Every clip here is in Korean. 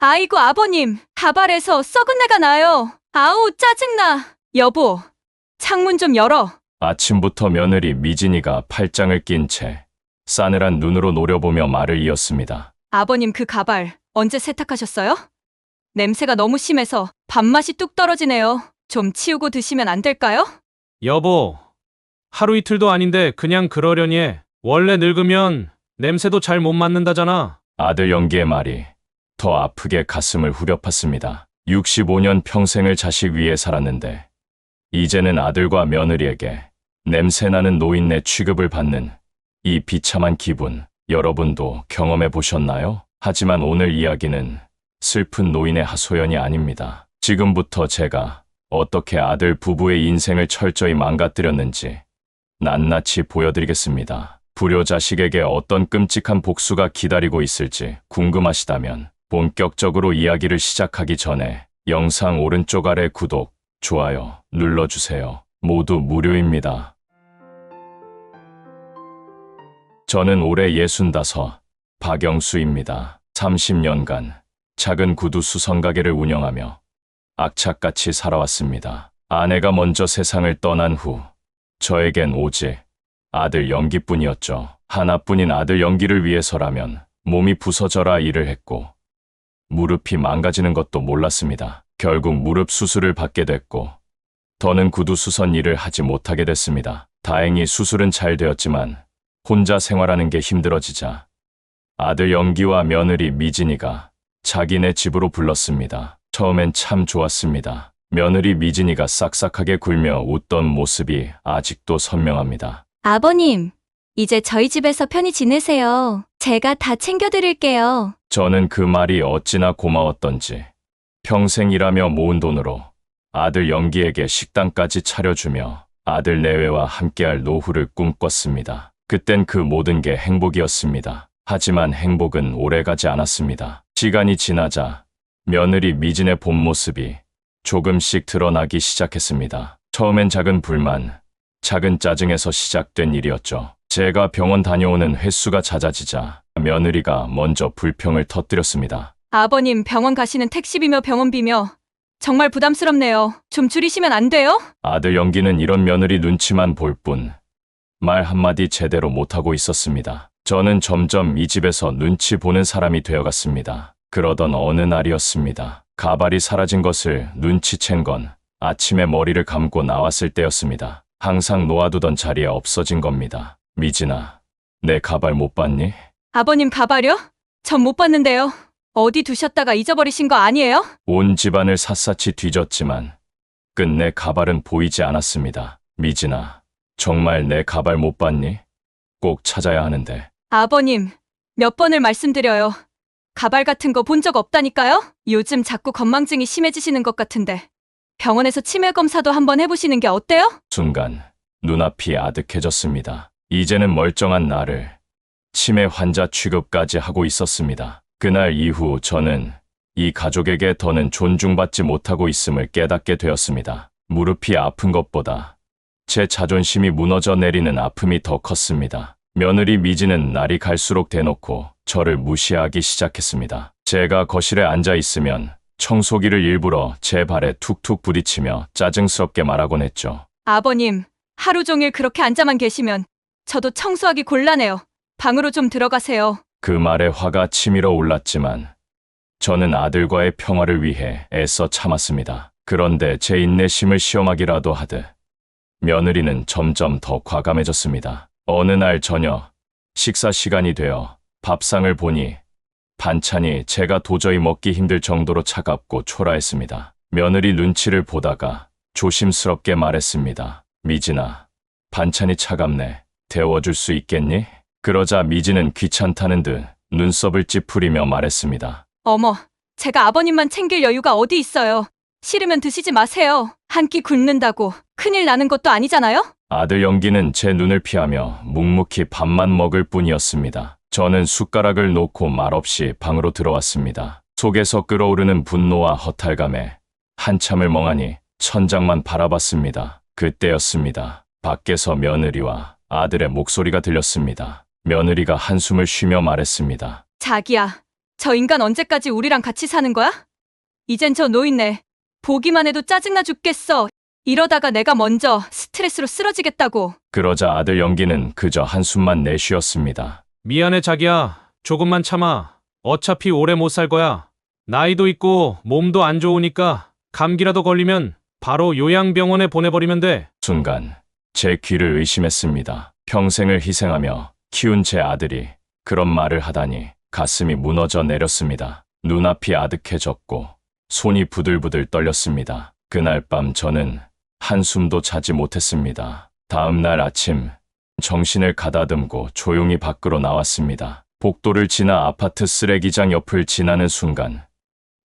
아이고, 아버님, 가발에서 썩은 내가 나요. 아우, 짜증나. 여보, 창문 좀 열어. 아침부터 며느리 미진이가 팔짱을 낀 채 싸늘한 눈으로 노려보며 말을 이었습니다. 아버님, 그 가발 언제 세탁하셨어요? 냄새가 너무 심해서 밥맛이 뚝 떨어지네요. 좀 치우고 드시면 안 될까요? 여보, 하루 이틀도 아닌데 그냥 그러려니 해. 원래 늙으면 냄새도 잘 못 맡는다잖아. 아들 연기의 말이 더 아프게 가슴을 후벼팠습니다. 65년 평생을 자식 위해 살았는데 이제는 아들과 며느리에게 냄새나는 노인네 취급을 받는 이 비참한 기분, 여러분도 경험해 보셨나요? 하지만 오늘 이야기는 슬픈 노인의 하소연이 아닙니다. 지금부터 제가 어떻게 아들 부부의 인생을 철저히 망가뜨렸는지 낱낱이 보여드리겠습니다. 불효자식에게 어떤 끔찍한 복수가 기다리고 있을지 궁금하시다면 본격적으로 이야기를 시작하기 전에 영상 오른쪽 아래 구독, 좋아요 눌러주세요. 모두 무료입니다. 저는 올해 65, 박영수입니다. 30년간 작은 구두 수선 가게를 운영하며 악착같이 살아왔습니다. 아내가 먼저 세상을 떠난 후 저에겐 오직 아들 연기뿐이었죠. 하나뿐인 아들 연기를 위해서라면 몸이 부서져라 일을 했고 무릎이 망가지는 것도 몰랐습니다. 결국 무릎 수술을 받게 됐고 더는 구두 수선 일을 하지 못하게 됐습니다. 다행히 수술은 잘 되었지만 혼자 생활하는 게 힘들어지자 아들 연기와 며느리 미진이가 자기네 집으로 불렀습니다. 처음엔 참 좋았습니다. 며느리 미진이가 싹싹하게 굴며 웃던 모습이 아직도 선명합니다. 아버님, 이제 저희 집에서 편히 지내세요. 제가 다 챙겨드릴게요. 저는 그 말이 어찌나 고마웠던지 평생 일하며 모은 돈으로 아들 연기에게 식당까지 차려주며 아들 내외와 함께할 노후를 꿈꿨습니다. 그땐 그 모든 게 행복이었습니다. 하지만 행복은 오래가지 않았습니다. 시간이 지나자 며느리 미진의 본 모습이 조금씩 드러나기 시작했습니다. 처음엔 작은 불만, 작은 짜증에서 시작된 일이었죠. 제가 병원 다녀오는 횟수가 잦아지자 며느리가 먼저 불평을 터뜨렸습니다. 아버님, 병원 가시는 택시비며 병원비며 정말 부담스럽네요. 좀 줄이시면 안 돼요? 아들 연기는 이런 며느리 눈치만 볼 뿐 말 한마디 제대로 못하고 있었습니다. 저는 점점 이 집에서 눈치 보는 사람이 되어갔습니다. 그러던 어느 날이었습니다. 가발이 사라진 것을 눈치챈 건 아침에 머리를 감고 나왔을 때였습니다. 항상 놓아두던 자리에 없어진 겁니다. 미진아, 내 가발 못 봤니? 아버님, 가발이요? 전 못 봤는데요. 어디 두셨다가 잊어버리신 거 아니에요? 온 집안을 샅샅이 뒤졌지만 끝내 가발은 보이지 않았습니다. 미진아, 정말 내 가발 못 봤니? 꼭 찾아야 하는데. 아버님, 몇 번을 말씀드려요. 가발 같은 거 본 적 없다니까요? 요즘 자꾸 건망증이 심해지시는 것 같은데 병원에서 치매 검사도 한번 해보시는 게 어때요? 순간 눈앞이 아득해졌습니다. 이제는 멀쩡한 나를 치매 환자 취급까지 하고 있었습니다. 그날 이후 저는 이 가족에게 더는 존중받지 못하고 있음을 깨닫게 되었습니다. 무릎이 아픈 것보다 제 자존심이 무너져 내리는 아픔이 더 컸습니다. 며느리 미진은 날이 갈수록 대놓고 저를 무시하기 시작했습니다. 제가 거실에 앉아 있으면 청소기를 일부러 제 발에 툭툭 부딪히며 짜증스럽게 말하곤 했죠. 아버님, 하루 종일 그렇게 앉아만 계시면 저도 청소하기 곤란해요. 방으로 좀 들어가세요. 그 말에 화가 치밀어 올랐지만 저는 아들과의 평화를 위해 애써 참았습니다. 그런데 제 인내심을 시험하기라도 하듯 며느리는 점점 더 과감해졌습니다. 어느 날 저녁 식사 시간이 되어 밥상을 보니 반찬이 제가 도저히 먹기 힘들 정도로 차갑고 초라했습니다. 며느리 눈치를 보다가 조심스럽게 말했습니다. 미진아, 반찬이 차갑네. 데워줄 수 있겠니? 그러자 미진은 귀찮다는 듯 눈썹을 찌푸리며 말했습니다. 어머, 제가 아버님만 챙길 여유가 어디 있어요. 싫으면 드시지 마세요. 한 끼 굶는다고 큰일 나는 것도 아니잖아요? 아들 연기는 제 눈을 피하며 묵묵히 밥만 먹을 뿐이었습니다. 저는 숟가락을 놓고 말없이 방으로 들어왔습니다. 속에서 끓어오르는 분노와 허탈감에 한참을 멍하니 천장만 바라봤습니다. 그때였습니다. 밖에서 며느리와 아들의 목소리가 들렸습니다. 며느리가 한숨을 쉬며 말했습니다. 자기야, 저 인간 언제까지 우리랑 같이 사는 거야? 이젠 저 노인네 보기만 해도 짜증나 죽겠어. 이러다가 내가 먼저 스트레스로 쓰러지겠다고. 그러자 아들 연기는 그저 한숨만 내쉬었습니다. 미안해, 자기야. 조금만 참아. 어차피 오래 못 살 거야. 나이도 있고 몸도 안 좋으니까 감기라도 걸리면 바로 요양병원에 보내버리면 돼. 순간 제 귀를 의심했습니다. 평생을 희생하며 키운 제 아들이 그런 말을 하다니 가슴이 무너져 내렸습니다. 눈앞이 아득해졌고 손이 부들부들 떨렸습니다. 그날 밤 저는 한숨도 자지 못했습니다. 다음 날 아침 정신을 가다듬고 조용히 밖으로 나왔습니다. 복도를 지나 아파트 쓰레기장 옆을 지나는 순간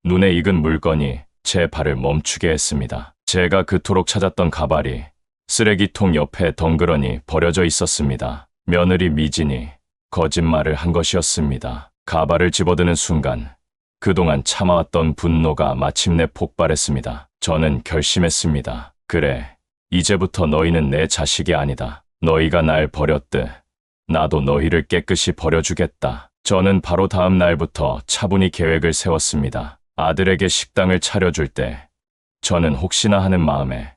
눈에 익은 물건이 제 발을 멈추게 했습니다. 제가 그토록 찾았던 가발이 쓰레기통 옆에 덩그러니 버려져 있었습니다. 며느리 미진이 거짓말을 한 것이었습니다. 가발을 집어드는 순간 그동안 참아왔던 분노가 마침내 폭발했습니다. 저는 결심했습니다. 그래, 이제부터 너희는 내 자식이 아니다. 너희가 날 버렸듯 나도 너희를 깨끗이 버려주겠다. 저는 바로 다음 날부터 차분히 계획을 세웠습니다. 아들에게 식당을 차려줄 때 저는 혹시나 하는 마음에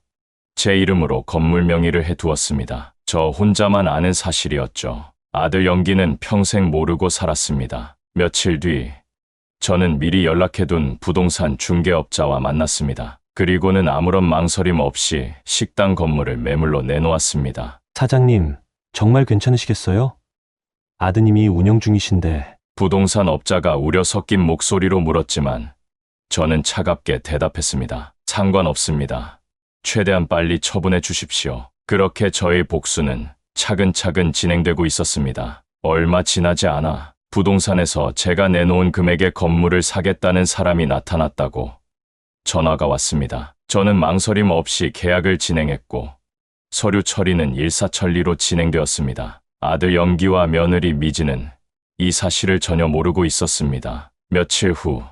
제 이름으로 건물 명의를 해두었습니다. 저 혼자만 아는 사실이었죠. 아들 연기는 평생 모르고 살았습니다. 며칠 뒤 저는 미리 연락해둔 부동산 중개업자와 만났습니다. 그리고는 아무런 망설임 없이 식당 건물을 매물로 내놓았습니다. 사장님, 정말 괜찮으시겠어요? 아드님이 운영 중이신데. 부동산 업자가 우려 섞인 목소리로 물었지만 저는 차갑게 대답했습니다. 상관없습니다. 최대한 빨리 처분해 주십시오. 그렇게 저의 복수는 차근차근 진행되고 있었습니다. 얼마 지나지 않아 부동산에서 제가 내놓은 금액의 건물을 사겠다는 사람이 나타났다고 전화가 왔습니다. 저는 망설임 없이 계약을 진행했고 서류 처리는 일사천리로 진행되었습니다. 아들 연기와 며느리 미지는 이 사실을 전혀 모르고 있었습니다. 며칠 후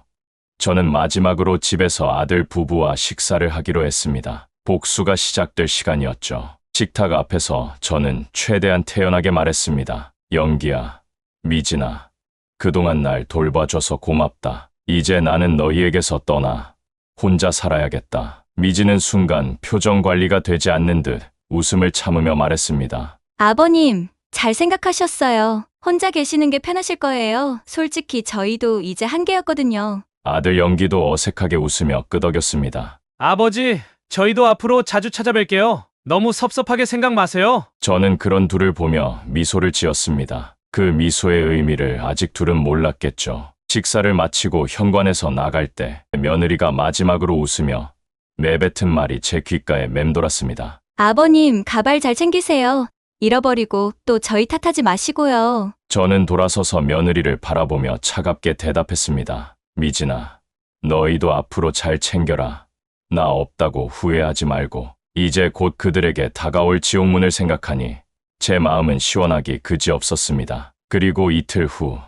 저는 마지막으로 집에서 아들 부부와 식사를 하기로 했습니다. 복수가 시작될 시간이었죠. 식탁 앞에서 저는 최대한 태연하게 말했습니다. 연기야, 미진아, 그동안 날 돌봐줘서 고맙다. 이제 나는 너희에게서 떠나 혼자 살아야겠다. 미진은 순간 표정 관리가 되지 않는 듯 웃음을 참으며 말했습니다. 아버님, 잘 생각하셨어요. 혼자 계시는 게 편하실 거예요. 솔직히 저희도 이제 한계였거든요. 아들 연기도 어색하게 웃으며 끄덕였습니다. 아버지, 저희도 앞으로 자주 찾아뵐게요. 너무 섭섭하게 생각 마세요. 저는 그런 둘을 보며 미소를 지었습니다. 그 미소의 의미를 아직 둘은 몰랐겠죠. 식사를 마치고 현관에서 나갈 때 며느리가 마지막으로 웃으며 내뱉은 말이 제 귓가에 맴돌았습니다. 아버님, 가발 잘 챙기세요. 잃어버리고 또 저희 탓하지 마시고요. 저는 돌아서서 며느리를 바라보며 차갑게 대답했습니다. 미진아, 너희도 앞으로 잘 챙겨라. 나 없다고 후회하지 말고. 이제 곧 그들에게 다가올 지옥문을 생각하니 제 마음은 시원하기 그지없었습니다. 그리고 이틀 후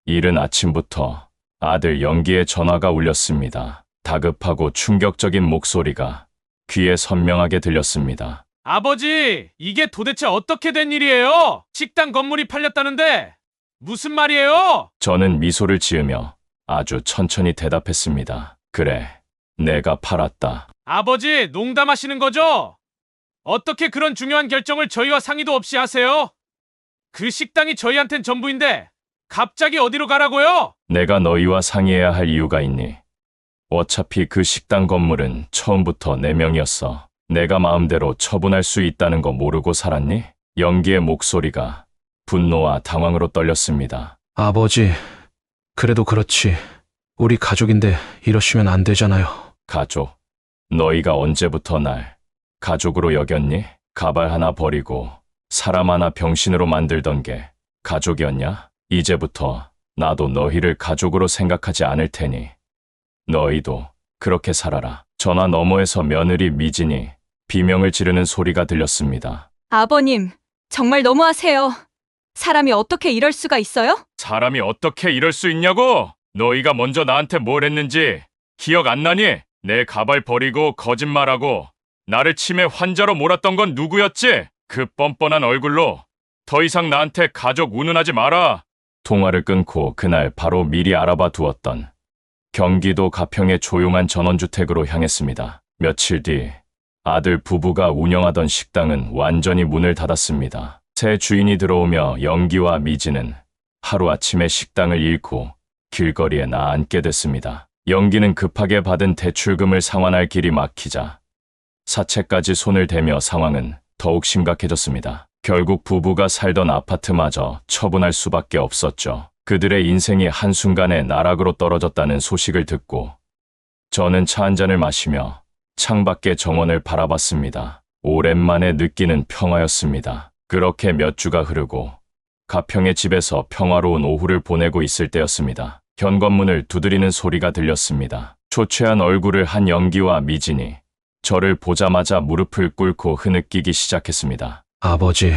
이른 아침부터 아들 연기의 전화가 울렸습니다. 다급하고 충격적인 목소리가 귀에 선명하게 들렸습니다. 아버지, 이게 도대체 어떻게 된 일이에요? 식당 건물이 팔렸다는데 무슨 말이에요? 저는 미소를 지으며 아주 천천히 대답했습니다. 그래, 내가 팔았다. 아버지, 농담하시는 거죠? 어떻게 그런 중요한 결정을 저희와 상의도 없이 하세요? 그 식당이 저희한텐 전부인데 갑자기 어디로 가라고요? 내가 너희와 상의해야 할 이유가 있니? 어차피 그 식당 건물은 처음부터 내 명이었어. 내가 마음대로 처분할 수 있다는 거 모르고 살았니? 연기의 목소리가 분노와 당황으로 떨렸습니다. 아버지, 그래도 그렇지. 우리 가족인데 이러시면 안 되잖아요. 가족. 너희가 언제부터 날 가족으로 여겼니? 가발 하나 버리고 사람 하나 병신으로 만들던 게 가족이었냐? 이제부터 나도 너희를 가족으로 생각하지 않을 테니 너희도 그렇게 살아라. 전화 너머에서 며느리 미진이 비명을 지르는 소리가 들렸습니다. 아버님, 정말 너무하세요. 사람이 어떻게 이럴 수가 있어요? 사람이 어떻게 이럴 수 있냐고? 너희가 먼저 나한테 뭘 했는지 기억 안 나니? 내 가발 버리고 거짓말하고 나를 치매 환자로 몰았던 건 누구였지? 그 뻔뻔한 얼굴로 더 이상 나한테 가족 운운하지 마라. 통화를 끊고 그날 바로 미리 알아봐 두었던 경기도 가평의 조용한 전원주택으로 향했습니다. 며칠 뒤 아들 부부가 운영하던 식당은 완전히 문을 닫았습니다. 새 주인이 들어오며 영기와 미진은 하루아침에 식당을 잃고 길거리에 나앉게 됐습니다. 영기는 급하게 받은 대출금을 상환할 길이 막히자 사채까지 손을 대며 상황은 더욱 심각해졌습니다. 결국 부부가 살던 아파트마저 처분할 수밖에 없었죠. 그들의 인생이 한순간에 나락으로 떨어졌다는 소식을 듣고 저는 차 한 잔을 마시며 창밖의 정원을 바라봤습니다. 오랜만에 느끼는 평화였습니다. 그렇게 몇 주가 흐르고 가평의 집에서 평화로운 오후를 보내고 있을 때였습니다. 현관문을 두드리는 소리가 들렸습니다. 초췌한 얼굴을 한 영기와 미진이 저를 보자마자 무릎을 꿇고 흐느끼기 시작했습니다. 아버지,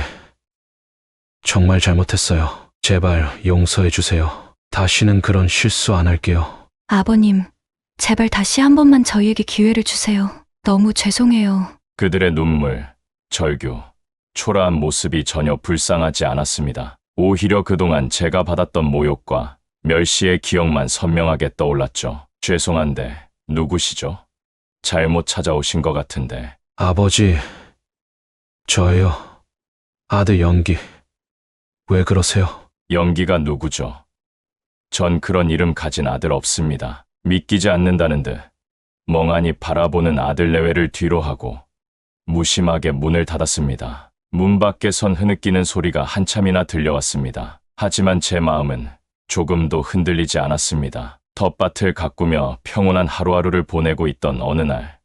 정말 잘못했어요. 제발 용서해 주세요. 다시는 그런 실수 안 할게요. 아버님, 제발 다시 한 번만 저희에게 기회를 주세요. 너무 죄송해요. 그들의 눈물, 절규, 초라한 모습이 전혀 불쌍하지 않았습니다. 오히려 그동안 제가 받았던 모욕과 멸시의 기억만 선명하게 떠올랐죠. 죄송한데 누구시죠? 잘못 찾아오신 것 같은데. 아버지, 저예요. 아들 영기. 왜 그러세요? 영기가 누구죠? 전 그런 이름 가진 아들 없습니다. 믿기지 않는다는 듯 멍하니 바라보는 아들 내외를 뒤로 하고 무심하게 문을 닫았습니다. 문 밖에선 흐느끼는 소리가 한참이나 들려왔습니다. 하지만 제 마음은 조금도 흔들리지 않았습니다. 텃밭을 가꾸며 평온한 하루하루를 보내고 있던 어느 날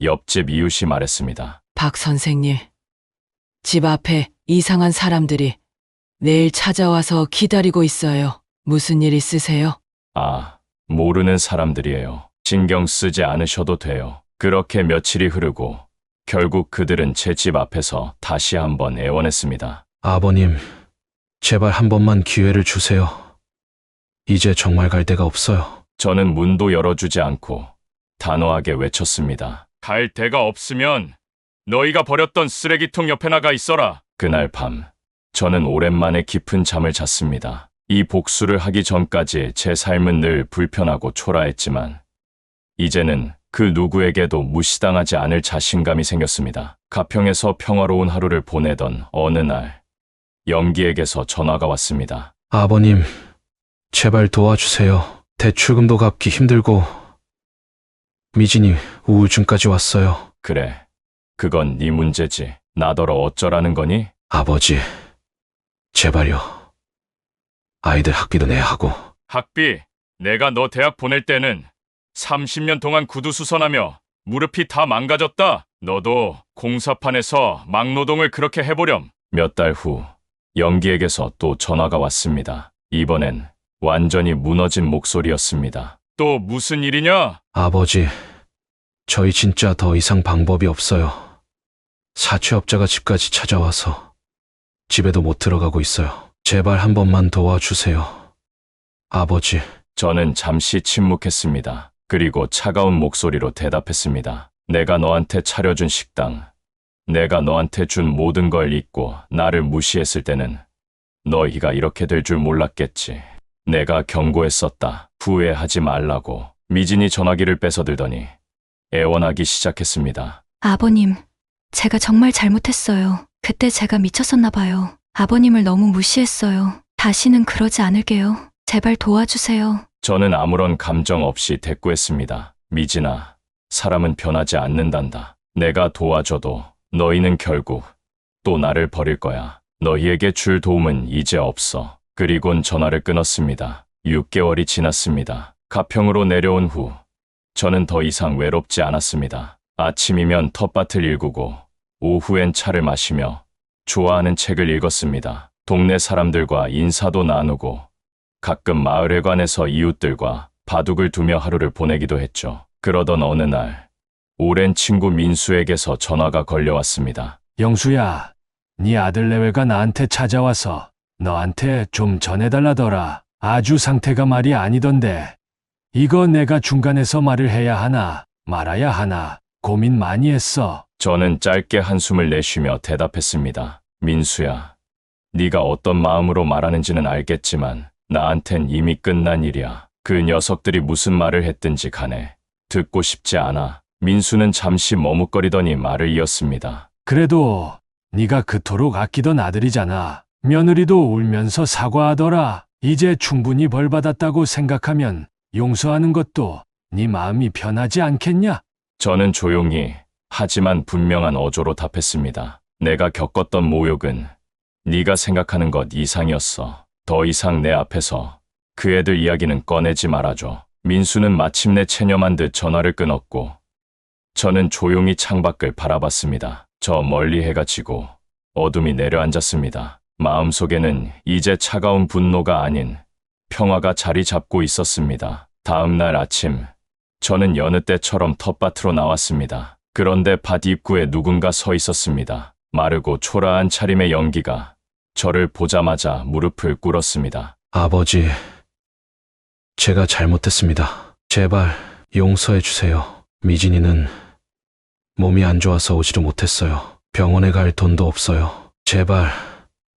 옆집 이웃이 말했습니다. 박 선생님, 집 앞에 이상한 사람들이 내일 찾아와서 기다리고 있어요. 무슨 일 있으세요? 아, 모르는 사람들이에요. 신경 쓰지 않으셔도 돼요. 그렇게 며칠이 흐르고 결국 그들은 제 집 앞에서 다시 한번 애원했습니다. 아버님, 제발 한 번만 기회를 주세요. 이제 정말 갈 데가 없어요. 저는 문도 열어주지 않고 단호하게 외쳤습니다. 갈 데가 없으면 너희가 버렸던 쓰레기통 옆에 나가 있어라. 그날 밤 저는 오랜만에 깊은 잠을 잤습니다. 이 복수를 하기 전까지 제 삶은 늘 불편하고 초라했지만 이제는 그 누구에게도 무시당하지 않을 자신감이 생겼습니다. 가평에서 평화로운 하루를 보내던 어느 날 영기에게서 전화가 왔습니다. 아버님, 제발 도와주세요. 대출금도 갚기 힘들고 미진이 우울증까지 왔어요. 그래, 그건 네 문제지. 나더러 어쩌라는 거니? 아버지, 제발요. 아이들 학비도 내야 하고. 학비, 내가 너 대학 보낼 때는 30년 동안 구두수선하며 무릎이 다 망가졌다. 너도 공사판에서 막노동을 그렇게 해보렴. 몇 달 후 영기에게서 또 전화가 왔습니다. 이번엔 완전히 무너진 목소리였습니다. 또 무슨 일이냐? 아버지, 저희 진짜 더 이상 방법이 없어요. 사채업자가 집까지 찾아와서 집에도 못 들어가고 있어요. 제발 한 번만 도와주세요. 아버지. 저는 잠시 침묵했습니다. 그리고 차가운 목소리로 대답했습니다. 내가 너한테 차려준 식당, 내가 너한테 준 모든 걸 잊고 나를 무시했을 때는 너희가 이렇게 될 줄 몰랐겠지. 내가 경고했었다. 후회하지 말라고. 미진이 전화기를 뺏어들더니 애원하기 시작했습니다. 아버님, 제가 정말 잘못했어요. 그때 제가 미쳤었나 봐요. 아버님을 너무 무시했어요. 다시는 그러지 않을게요. 제발 도와주세요. 저는 아무런 감정 없이 대꾸했습니다. 미진아, 사람은 변하지 않는단다. 내가 도와줘도 너희는 결국 또 나를 버릴 거야. 너희에게 줄 도움은 이제 없어. 그리곤 전화를 끊었습니다. 6개월이 지났습니다. 가평으로 내려온 후 저는 더 이상 외롭지 않았습니다. 아침이면 텃밭을 일구고 오후엔 차를 마시며 좋아하는 책을 읽었습니다. 동네 사람들과 인사도 나누고 가끔 마을회관에서 이웃들과 바둑을 두며 하루를 보내기도 했죠. 그러던 어느 날 오랜 친구 민수에게서 전화가 걸려왔습니다. 영수야, 네 아들 내외가 나한테 찾아와서 너한테 좀 전해달라더라. 아주 상태가 말이 아니던데. 이거 내가 중간에서 말을 해야 하나 말아야 하나 고민 많이 했어. 저는 짧게 한숨을 내쉬며 대답했습니다. 민수야, 네가 어떤 마음으로 말하는지는 알겠지만 나한텐 이미 끝난 일이야. 그 녀석들이 무슨 말을 했든지 간에 듣고 싶지 않아. 민수는 잠시 머뭇거리더니 말을 이었습니다. 그래도 네가 그토록 아끼던 아들이잖아. 며느리도 울면서 사과하더라. 이제 충분히 벌받았다고 생각하면 용서하는 것도 네 마음이 편하지 않겠냐? 저는 조용히 하지만 분명한 어조로 답했습니다. 내가 겪었던 모욕은 네가 생각하는 것 이상이었어. 더 이상 내 앞에서 그 애들 이야기는 꺼내지 말아줘. 민수는 마침내 체념한 듯 전화를 끊었고 저는 조용히 창밖을 바라봤습니다. 저 멀리 해가 지고 어둠이 내려앉았습니다. 마음속에는 이제 차가운 분노가 아닌 평화가 자리 잡고 있었습니다. 다음 날 아침 저는 여느 때처럼 텃밭으로 나왔습니다. 그런데 밭 입구에 누군가 서 있었습니다. 마르고 초라한 차림의 연기가 저를 보자마자 무릎을 꿇었습니다. 아버지, 제가 잘못했습니다. 제발 용서해 주세요. 미진이는 몸이 안 좋아서 오지도 못했어요. 병원에 갈 돈도 없어요. 제발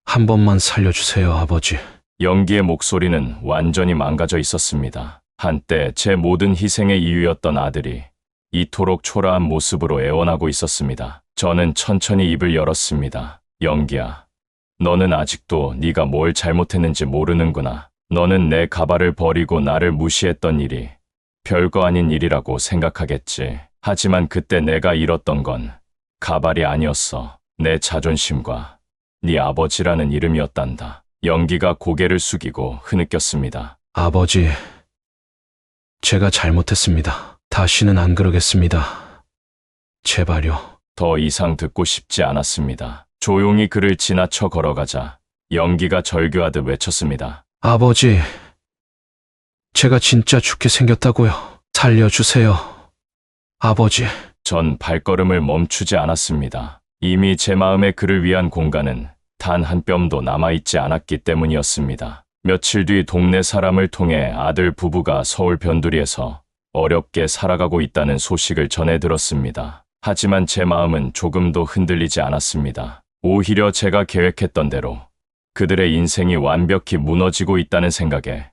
한 번만 살려주세요, 아버지. 연기의 목소리는 완전히 망가져 있었습니다. 한때 제 모든 희생의 이유였던 아들이 이토록 초라한 모습으로 애원하고 있었습니다. 저는 천천히 입을 열었습니다. 연기야, 너는 아직도 네가 뭘 잘못했는지 모르는구나. 너는 내 가발을 버리고 나를 무시했던 일이 별거 아닌 일이라고 생각하겠지. 하지만 그때 내가 잃었던 건 가발이 아니었어. 내 자존심과 네 아버지라는 이름이었단다. 연기가 고개를 숙이고 흐느꼈습니다. 아버지, 제가 잘못했습니다. 다시는 안 그러겠습니다. 제발요. 더 이상 듣고 싶지 않았습니다. 조용히 그를 지나쳐 걸어가자 연기가 절규하듯 외쳤습니다. 아버지, 제가 진짜 죽게 생겼다고요. 살려주세요. 아버지. 전 발걸음을 멈추지 않았습니다. 이미 제 마음에 그를 위한 공간은 단 한 뼘도 남아있지 않았기 때문이었습니다. 며칠 뒤 동네 사람을 통해 아들 부부가 서울 변두리에서 어렵게 살아가고 있다는 소식을 전해 들었습니다. 하지만 제 마음은 조금도 흔들리지 않았습니다. 오히려 제가 계획했던 대로 그들의 인생이 완벽히 무너지고 있다는 생각에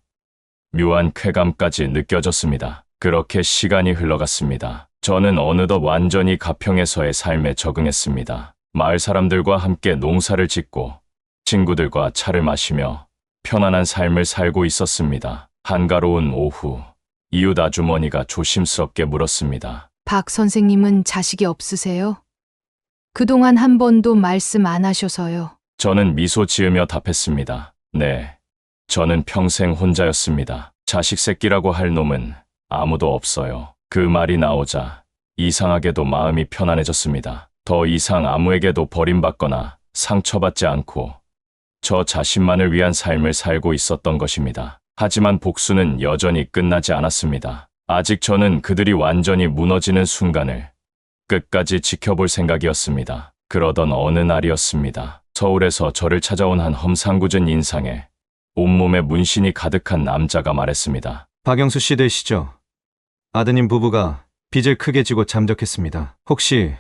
묘한 쾌감까지 느껴졌습니다. 그렇게 시간이 흘러갔습니다. 저는 어느덧 완전히 가평에서의 삶에 적응했습니다. 마을 사람들과 함께 농사를 짓고 친구들과 차를 마시며 편안한 삶을 살고 있었습니다. 한가로운 오후, 이웃 아주머니가 조심스럽게 물었습니다. 박 선생님은 자식이 없으세요? 그동안 한 번도 말씀 안 하셔서요. 저는 미소 지으며 답했습니다. 네, 저는 평생 혼자였습니다. 자식 새끼라고 할 놈은 아무도 없어요. 그 말이 나오자 이상하게도 마음이 편안해졌습니다. 더 이상 아무에게도 버림받거나 상처받지 않고 저 자신만을 위한 삶을 살고 있었던 것입니다. 하지만 복수는 여전히 끝나지 않았습니다. 아직 저는 그들이 완전히 무너지는 순간을 끝까지 지켜볼 생각이었습니다. 그러던 어느 날이었습니다. 서울에서 저를 찾아온 한 험상궂은 인상에 온몸에 문신이 가득한 남자가 말했습니다. 박영수 씨 되시죠? 아드님 부부가 빚을 크게 지고 잠적했습니다. 혹시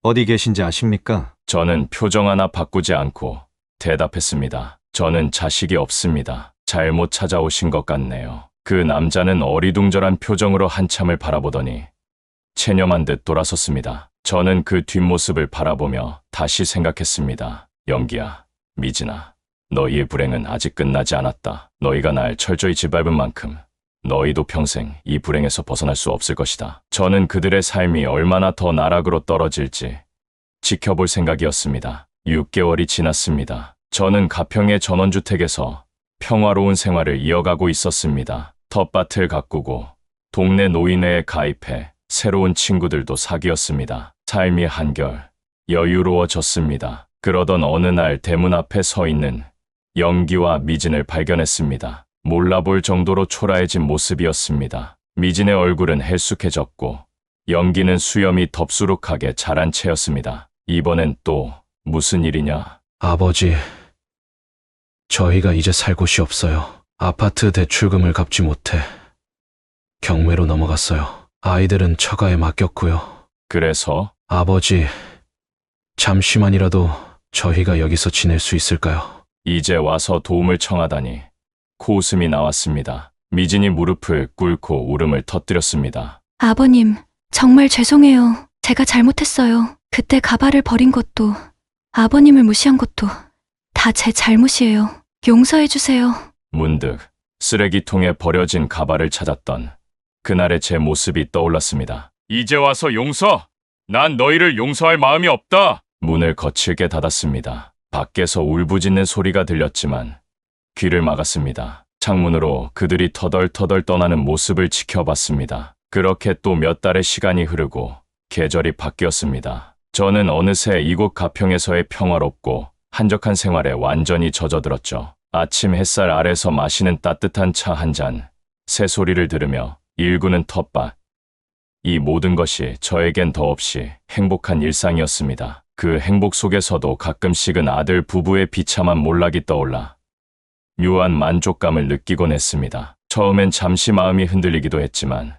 어디 계신지 아십니까? 저는 표정 하나 바꾸지 않고 대답했습니다. 저는 자식이 없습니다. 잘못 찾아오신 것 같네요. 그 남자는 어리둥절한 표정으로 한참을 바라보더니 체념한 듯 돌아섰습니다. 저는 그 뒷모습을 바라보며 다시 생각했습니다. 연기야, 미진아, 너희의 불행은 아직 끝나지 않았다. 너희가 날 철저히 짓밟은 만큼 너희도 평생 이 불행에서 벗어날 수 없을 것이다. 저는 그들의 삶이 얼마나 더 나락으로 떨어질지 지켜볼 생각이었습니다. 6개월이 지났습니다. 저는 가평의 전원주택에서 평화로운 생활을 이어가고 있었습니다. 텃밭을 가꾸고 동네 노인회에 가입해 새로운 친구들도 사귀었습니다. 삶이 한결 여유로워졌습니다. 그러던 어느 날 대문 앞에 서 있는 연기와 미진을 발견했습니다. 몰라볼 정도로 초라해진 모습이었습니다. 미진의 얼굴은 헬쑥해졌고 연기는 수염이 덥수룩하게 자란 채였습니다. 이번엔 또 무슨 일이냐? 아버지, 저희가 이제 살 곳이 없어요. 아파트 대출금을 갚지 못해 경매로 넘어갔어요. 아이들은 처가에 맡겼고요. 그래서? 아버지, 잠시만이라도 저희가 여기서 지낼 수 있을까요? 이제 와서 도움을 청하다니 코웃음이 나왔습니다. 미진이 무릎을 꿇고 울음을 터뜨렸습니다. 아버님, 정말 죄송해요. 제가 잘못했어요. 그때 가발을 버린 것도, 아버님을 무시한 것도 다 제 잘못이에요. 용서해주세요. 문득 쓰레기통에 버려진 가발을 찾았던 그날의 제 모습이 떠올랐습니다. 이제 와서 용서! 난 너희를 용서할 마음이 없다! 문을 거칠게 닫았습니다. 밖에서 울부짖는 소리가 들렸지만 귀를 막았습니다. 창문으로 그들이 터덜터덜 떠나는 모습을 지켜봤습니다. 그렇게 또 몇 달의 시간이 흐르고 계절이 바뀌었습니다. 저는 어느새 이곳 가평에서의 평화롭고 한적한 생활에 완전히 젖어들었죠. 아침 햇살 아래서 마시는 따뜻한 차 한 잔, 새소리를 들으며 일구는 텃밭. 이 모든 것이 저에겐 더없이 행복한 일상이었습니다. 그 행복 속에서도 가끔씩은 아들 부부의 비참한 몰락이 떠올라 묘한 만족감을 느끼곤 했습니다. 처음엔 잠시 마음이 흔들리기도 했지만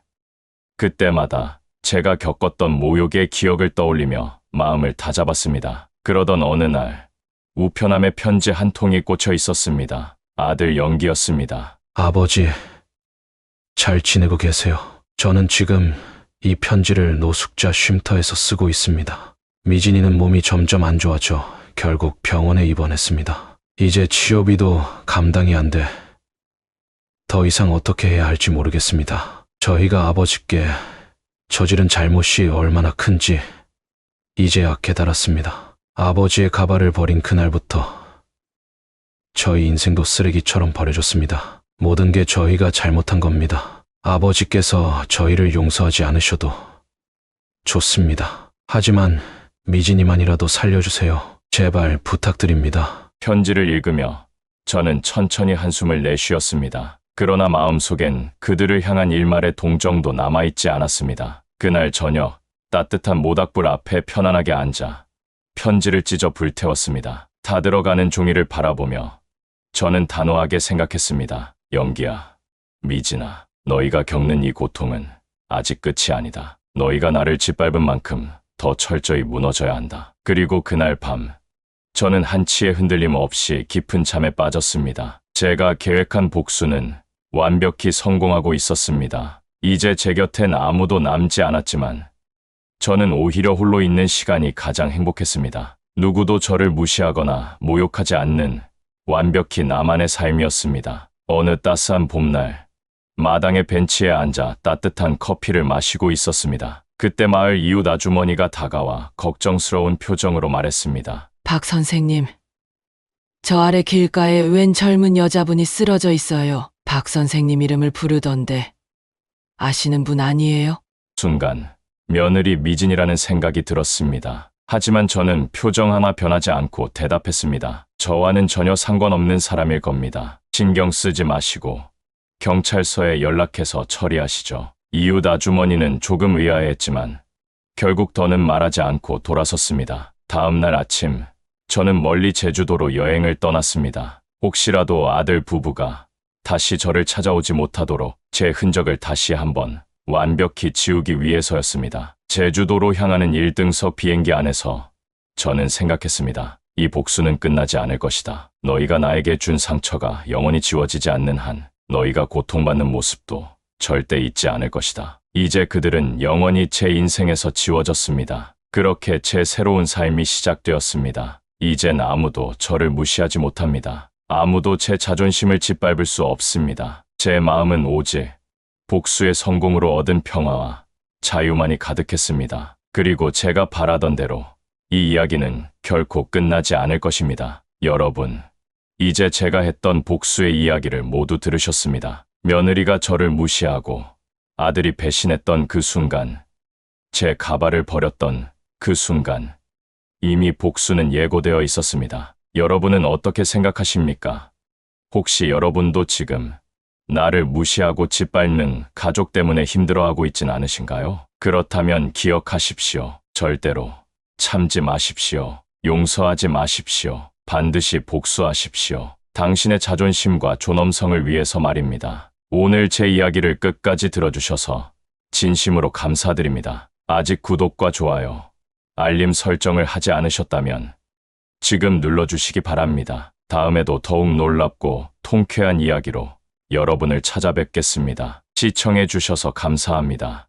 그때마다 제가 겪었던 모욕의 기억을 떠올리며 마음을 다잡았습니다. 그러던 어느 날 우편함에 편지 한 통이 꽂혀 있었습니다. 아들 영기였습니다. 아버지, 잘 지내고 계세요. 저는 지금 이 편지를 노숙자 쉼터에서 쓰고 있습니다. 미진이는 몸이 점점 안 좋아져 결국 병원에 입원했습니다. 이제 치료비도 감당이 안 돼. 더 이상 어떻게 해야 할지 모르겠습니다. 저희가 아버지께 저지른 잘못이 얼마나 큰지 이제야 깨달았습니다. 아버지의 가발을 버린 그날부터 저희 인생도 쓰레기처럼 버려졌습니다. 모든 게 저희가 잘못한 겁니다. 아버지께서 저희를 용서하지 않으셔도 좋습니다. 하지만 미진이만이라도 살려주세요. 제발 부탁드립니다. 편지를 읽으며 저는 천천히 한숨을 내쉬었습니다. 그러나 마음속엔 그들을 향한 일말의 동정도 남아있지 않았습니다. 그날 저녁 따뜻한 모닥불 앞에 편안하게 앉아 편지를 찢어 불태웠습니다. 다 들어가는 종이를 바라보며 저는 단호하게 생각했습니다. 영기야, 미진아, 너희가 겪는 이 고통은 아직 끝이 아니다. 너희가 나를 짓밟은 만큼 더 철저히 무너져야 한다. 그리고 그날 밤 저는 한치의 흔들림 없이 깊은 잠에 빠졌습니다. 제가 계획한 복수는 완벽히 성공하고 있었습니다. 이제 제 곁엔 아무도 남지 않았지만 저는 오히려 홀로 있는 시간이 가장 행복했습니다. 누구도 저를 무시하거나 모욕하지 않는 완벽히 나만의 삶이었습니다. 어느 따스한 봄날 마당의 벤치에 앉아 따뜻한 커피를 마시고 있었습니다. 그때 마을 이웃 아주머니가 다가와 걱정스러운 표정으로 말했습니다. 박 선생님, 저 아래 길가에 웬 젊은 여자분이 쓰러져 있어요. 박 선생님 이름을 부르던데 아시는 분 아니에요? 순간 며느리 미진이라는 생각이 들었습니다. 하지만 저는 표정 하나 변하지 않고 대답했습니다. 저와는 전혀 상관없는 사람일 겁니다. 신경 쓰지 마시고 경찰서에 연락해서 처리하시죠. 이웃 아주머니는 조금 의아해했지만 결국 더는 말하지 않고 돌아섰습니다. 다음 날 아침 저는 멀리 제주도로 여행을 떠났습니다. 혹시라도 아들 부부가 다시 저를 찾아오지 못하도록 제 흔적을 다시 한번 완벽히 지우기 위해서였습니다. 제주도로 향하는 1등석 비행기 안에서 저는 생각했습니다. 이 복수는 끝나지 않을 것이다. 너희가 나에게 준 상처가 영원히 지워지지 않는 한 너희가 고통받는 모습도 절대 잊지 않을 것이다. 이제 그들은 영원히 제 인생에서 지워졌습니다. 그렇게 제 새로운 삶이 시작되었습니다. 이젠 아무도 저를 무시하지 못합니다. 아무도 제 자존심을 짓밟을 수 없습니다. 제 마음은 오직 복수의 성공으로 얻은 평화와 자유만이 가득했습니다. 그리고 제가 바라던 대로 이 이야기는 결코 끝나지 않을 것입니다. 여러분, 이제 제가 했던 복수의 이야기를 모두 들으셨습니다. 며느리가 저를 무시하고 아들이 배신했던 그 순간, 제 가발을 버렸던 그 순간, 이미 복수는 예고되어 있었습니다. 여러분은 어떻게 생각하십니까? 혹시 여러분도 지금 나를 무시하고 짓밟는 가족 때문에 힘들어하고 있진 않으신가요? 그렇다면 기억하십시오. 절대로 참지 마십시오. 용서하지 마십시오. 반드시 복수하십시오. 당신의 자존심과 존엄성을 위해서 말입니다. 오늘 제 이야기를 끝까지 들어주셔서 진심으로 감사드립니다. 아직 구독과 좋아요, 알림 설정을 하지 않으셨다면 지금 눌러주시기 바랍니다. 다음에도 더욱 놀랍고 통쾌한 이야기로 여러분을 찾아뵙겠습니다. 시청해 주셔서 감사합니다.